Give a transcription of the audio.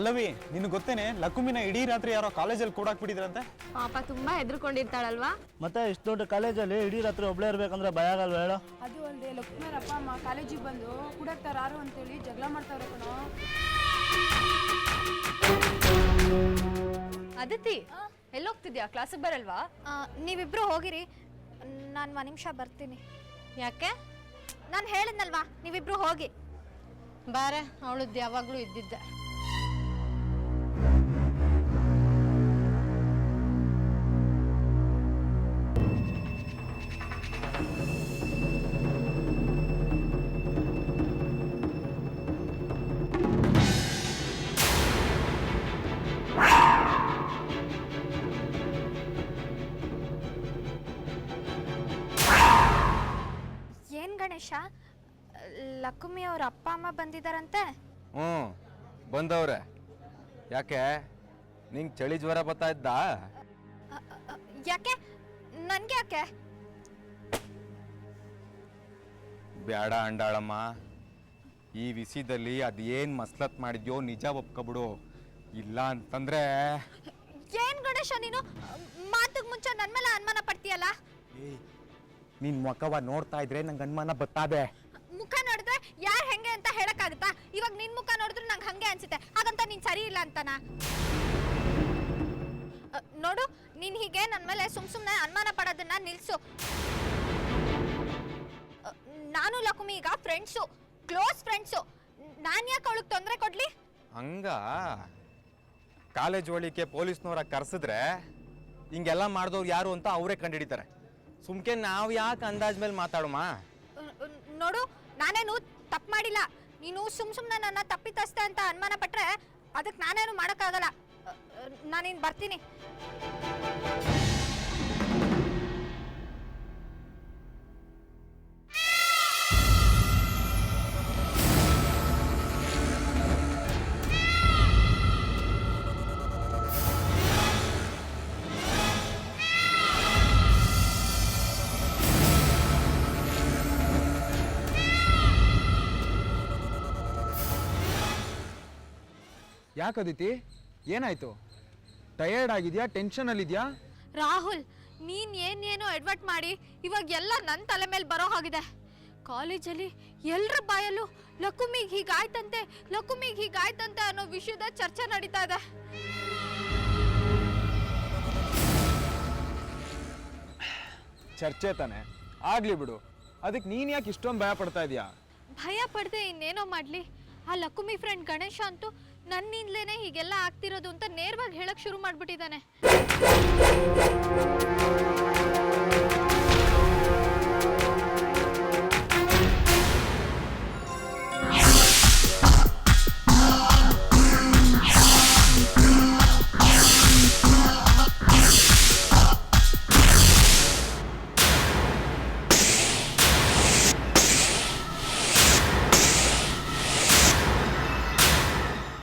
ಪಲ್ಲವಿ ನಿನ್ ಗೊತ್ತೇನೆ ಲಕ್ಕುಮಿನ ಇಡೀ ರಾತ್ರಿ ಯಾರೋ ಕಾಲೇಜಲ್ಲಿ ಕೂಡಾಕ್ಬಿಟ್ಟಿದ್ರಂತೆ. ಪಾಪ ತುಂಬಾ ಹೆದರ್ಕೊಂಡಿರ್ತಾಳಲ್ವಾ. ಮತ್ತೆ ಇಷ್ಟು ದೊಡ್ಡ ಕಾಲೇಜಲ್ಲಿ ಇಡೀ ರಾತ್ರಿ ಒಬ್ಳೇ ಇರ್ಬೇಕಂದ್ರೆ ಭಯ ಆಗಲ್ವ ಹೇಳು? ಅದು ಅಲ್ಲದೆ ಲಕ್ಷ್ಮೀರ ಅಪ್ಪ ಅಮ್ಮ ಕಾಲೇಜಿಗೆ ಬಂದು ಕೂಡಾಕ್ತಾರು ಅಂತೇಳಿ ಜಗಳ ಮಾಡ್ತಾವ್ರೆ ಕಣೋ. ಅದಿತಿ ಎಲ್ಲೋಗ್ತಿದ್ಯಾ? ಕ್ಲಾಸಿಗೆ ಬರಲ್ವಾ? ನೀವಿಬ್ರು ಹೋಗಿರಿ, ನಾನು 1 ನಿಮಿಷ ಬರ್ತೀನಿ. ಯಾಕೆ? ನಾನು ಹೇಳಿದ್ನಲ್ವಾ, ನೀವಿಬ್ರು ಹೋಗಿ. ಬಾರೆ, ಅವಳದ್ದು ಯಾವಾಗ್ಲೂ ಇದ್ದಿದ್ದೆ. ಏನ್ ಗಣೇಶ, ಲಕ್ಷ್ಮಿ ಅವ್ರ ಅಪ್ಪ ಅಮ್ಮ ಬಂದಿದ್ದಾರಂತೆ? ಬಂದವ್ರೆ. ಯಾಕೆ ನಿಂಗೆ ಚಳಿ ಜ್ವರ ಬರ್ತಾ ಇದ್ದ? ಯಾಕೆ? ನನ್ಗೆ ಯಾಕೆ? ಬ್ಯಾಡ ಅಂಡಾಳಮ್ಮ, ಈ ವಿಷಯದಲ್ಲಿ ಅದೇನ್ ಮಸ್ಲತ್ ಮಾಡಿದ್ಯೋ ನಿಜ ಒಪ್ಕೊಬಿಡು. ಇಲ್ಲ ಅಂತಂದ್ರೆ ಏನ್ ಗಣೇಶ ನೀನು ಮಾತಿಗೆ ಮುಂಚೆ ನನ್ ಮೇಲೆ ಅನುಮಾನ ಪಡ್ತೀಯಲ್ಲ? ನಿನ್ ಮುಖವ ನೋಡ್ತಾ ಇದ್ರೆ ನಂಗೆ ಅನುಮಾನ ಬತ್ತಾದೆ. ಮುಖ ನೋಡಿದ್ರೆ ಯಾರು ಹೆಂಗೆ ಅಂತ ಹೇಳಕ್ಕಾಗತ್ತಾ? ಇವಾಗ ನಿನ್ ಮುಖ ನೋಡಿದ್ರೆ ನಂಗೆ ಹಂಗೆ ಅನ್ಸುತ್ತೆ, ಹಾಗಂತ ನೀನ್ ಸರಿ ಇಲ್ಲ ಅಂತನಾ? ನೋಡು, ನೀನ್ ಹೀಗೆ ನನ್ ಮೇಲೆ ಸುಮ್ನೆ ಅನುಮಾನ ಪಡೋದನ್ನ ನಿಲ್ಸು. ನಾನು ಲಕ್ಷ್ಮಿ ಈಗ ಫ್ರೆಂಡ್ಸು, ಕ್ಲೋಸ್ ಫ್ರೆಂಡ್ಸು. ನಾನ್ ಯಾಕೆ ಅವಳಿಗೆ ತೊಂದರೆ ಕೊಡ್ಲಿ? ಹಂಗ ಕಾಲೇಜ್ ಒಳಿಕೆ ಪೊಲೀಸ್ನವ್ರ ಕರ್ಸಿದ್ರೆ ಹಿಂಗೆಲ್ಲ ಮಾಡಿದವ್ರು ಯಾರು ಅಂತ ಅವರೇ ಕಂಡುಹಿಡಿತಾರೆ. ಸುಮ್ಕೆ ನಾವು ಯಾಕೆ ಅಂದಾಜ್ ಮೇಲೆ ಮಾತಾಡೋಮ? ನೋಡು, ನಾನೇನು ತಪ್ಪು ಮಾಡಿಲ್ಲ. ನೀನು ಸುಮ್ನೆ ನನ್ನ ತಪ್ಪಿತಸ್ತೆ ಅಂತ ಅನುಮಾನ ಪಟ್ರೆ ಅದಕ್ಕೆ ನಾನೇನು ಮಾಡೋಕ್ಕಾಗಲ್ಲ. ನಾನಿನ್ ಬರ್ತೀನಿ. ಯಾಕದಿತಿ, ಏನಾಯ್ತು? ಟಯರ್ಡ್ ಆಗಿದ್ಯಾ? ಟೆನ್ಷನಲ್ಲಿದ್ಯಾ? ರಾಹುಲ್, ನೀನ್ ಏನೇನೋ ಎಡ್ವರ್ಟ್ ಮಾಡಿ ಇವಾಗ ಎಲ್ಲ ನನ್ನ ತಲೆ ಮೇಲೆ ಬರೋ ಹಾಗಿದೆ. ಕಾಲೇಜಲ್ಲಿ ಎಲ್ಲರ ಬಾಯಲ್ಲೂ ಲಕ್ಷ್ಮಿಗೆ ಹೀಗಾಯ್ತಂತೆ ಅನ್ನೋ ವಿಷಯದ ಚರ್ಚೆ ನಡೀತಾ ಇದೆ. ಚರ್ಚೆ ತಾನೆ, ಆಗ್ಲಿ ಬಿಡು. ಅದಕ್ಕೆ ನೀನ್ ಯಾಕೆ ಇಷ್ಟೊಂದು ಭಯ ಪಡ್ತಾ ಇದೀಯಾ? ಭಯ ಪಡದೆ ಇನ್ನೇನೋ ಮಾಡ್ಲಿ. ಆ ಲಕ್ಷ್ಮಿ ಫ್ರೆಂಡ್ ಗಣೇಶ ಅಂತೂ ನನ್ನಿಂದಲೇನೆ ಹೀಗೆಲ್ಲ ಆಗ್ತಿರೋದು ಅಂತ ನೇರವಾಗಿ ಹೇಳಕ್ ಶುರು ಮಾಡ್ಬಿಟ್ಟಿದ್ದಾನೆ.